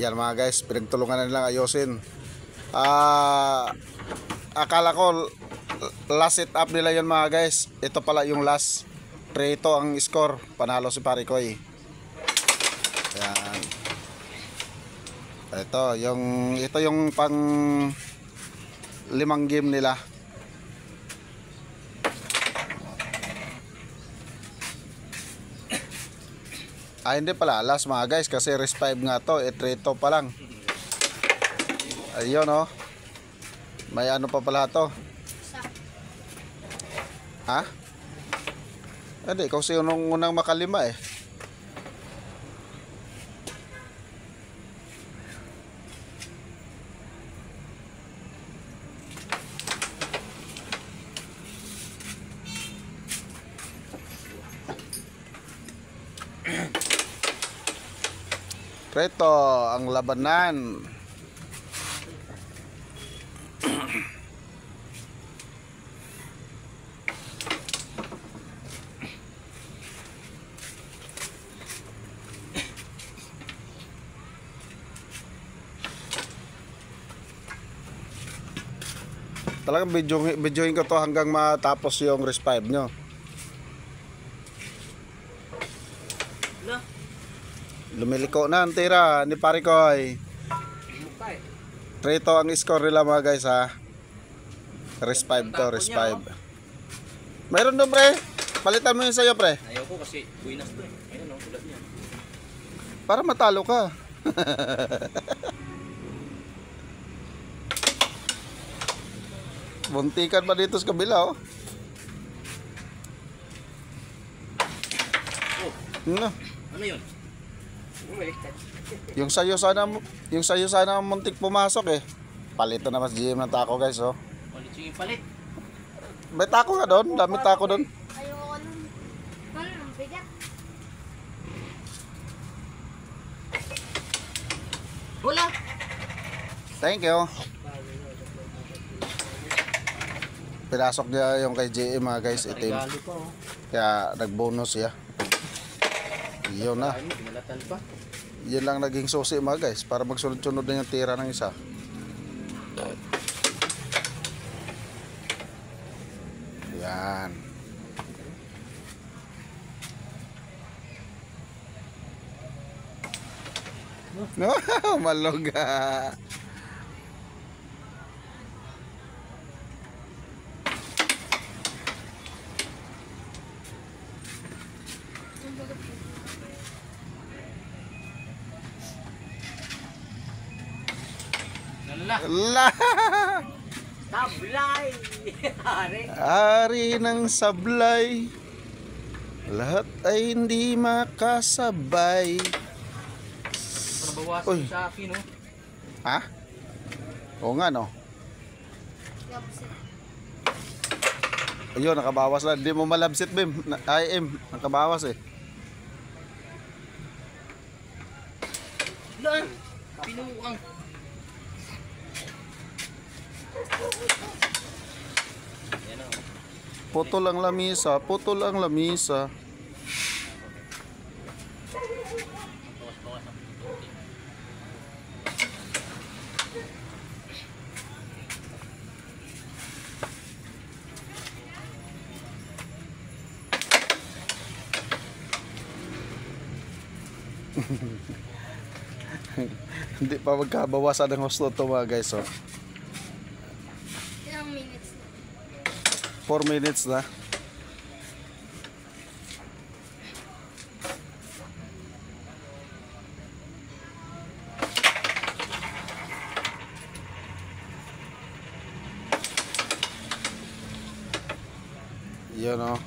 Yan mga guys, pinagtulungan na nilang ayusin. Akala ko last set up nila yun mga guys. Ito pala yung last. 3-2 ang score. Panalo si Parikoy. Yan. Ito yung pang 5 game nila. Hindi pala last mga guys kasi rest 5 nga to, 3-2 pa lang. Ayun oh. May ano pa pala to. Ha? Hindi, kasi yung unang makalima eh. Preto ang labanan. Talagang videoin ko to hanggang matapos yung rest 5 nyo. Lumiliko na ang tira ni Parikoy. 3-2 ang score nila mga guys ha. Rest 5 to, rest 5. Mayroon doon pre. Palitan mo yun sa'yo pre. Ayaw ko kasi buinas to eh. Ayun o, ulat niya. Para matalo ka. Buntikan pa dito sa kabila oh. No. Ano yun? Yung sayo sana muntik pumasok eh. Palitan na mas GM ng tako guys oh. Palit yung palit. May tako ka doon, dami tako doon. Ayoko nun. Ano, bigat. Wala. Thank you. Pinasok niya yung kay JM mga guys, itim. Regalo pa oh. Kaya nagbonus siya. Yun na. Ay, pinalatan pa. Yun lang naging susi mga guys para magsunod-sunod na yung tira ng isa. Yan. No, maluga. Lala. La. Tablay. Ari. Ari ng sablay. Lahat ay hindi makasabay. Nabawasan Uy. sa akin oh. Ha? Oo nga no. Ayun, nakabawas na. Hindi mo malabsit Bim. IM, nakabawas eh. Lan. Pinuang. Yan oh. Putol ang lamisa, putol ang lamisa. Bawas-bawas ang pututin. Hindi pa magkabawasan ng husto to mga guys oh. Ilang minutes na. 4 minutes na. Yun oh.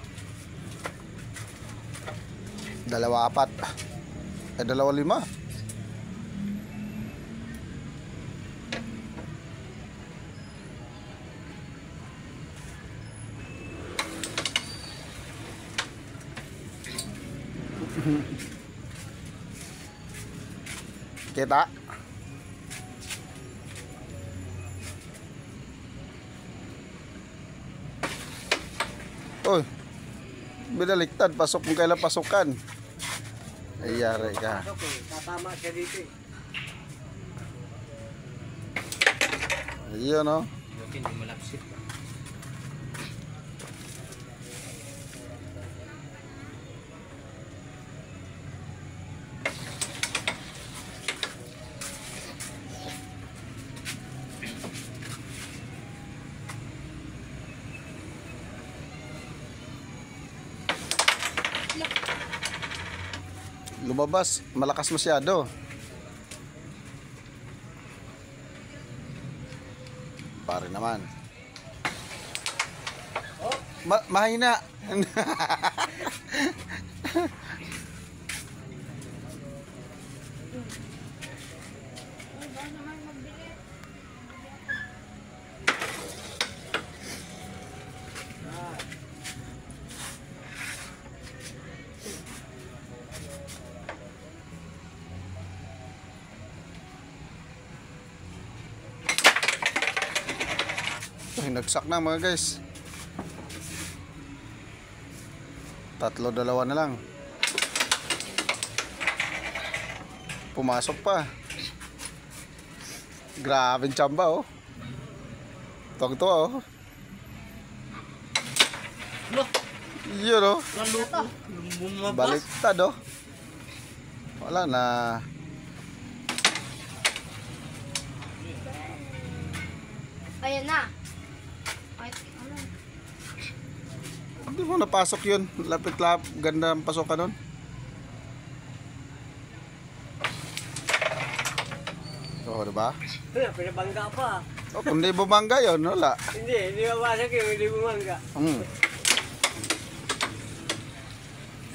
2-4. 2-5. Kita. Uy, binaliktad, pasok kung kailan pasukan. Ay, yari ka. Tatama siya dito eh. Ayun oh. Hindi malapsit. Lumabas, malakas masyado. Pare naman. Mahina. Ay, nagsak na mga guys. 3-2 na lang. Pumasok pa. Grabe tsamba oh. Tog to oh. Loh, Yun oh. naluto. Bumabas. Baliktad oh. Wala na. Ayan na. Ay, ano? Hindi mo napasok yun. Lapit-lap. Ganda ang pasok ka nun. Oo, diba? Pinabangga pa. Oh, kung di bumangga yun, wala. Hindi mabasag yun, hindi bumangga.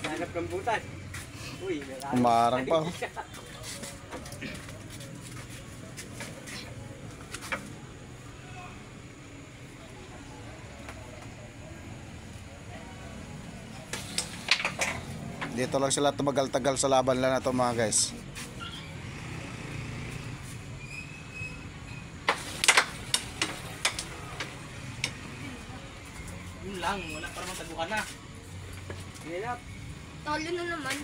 Hanap ng butas. Uy, Umarang pa. Oh. Dito lang sila tumagal-tagal sa laban lang na to mga guys. Yun lang, wala pa naman tagukan na. Hirap. Talo na naman.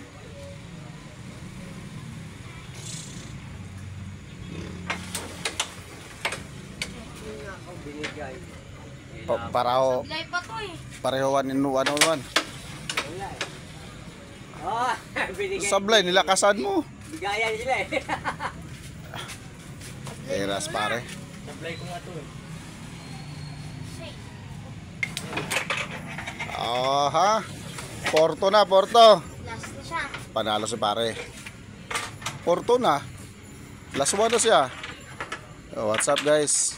Ako binigay. Pareho, Sablay pa to eh. pareho 1 in 1 on 1. Wala eh. Oh, binigay. Sablay, nilakasan mo. Bigayan sila eh. Eras pare. Sablay ko nga to eh. Oh ha. Porto na, Porto. Last na siya. Panalo si pare. Porto na. Last one na siya. Oh, what's up guys?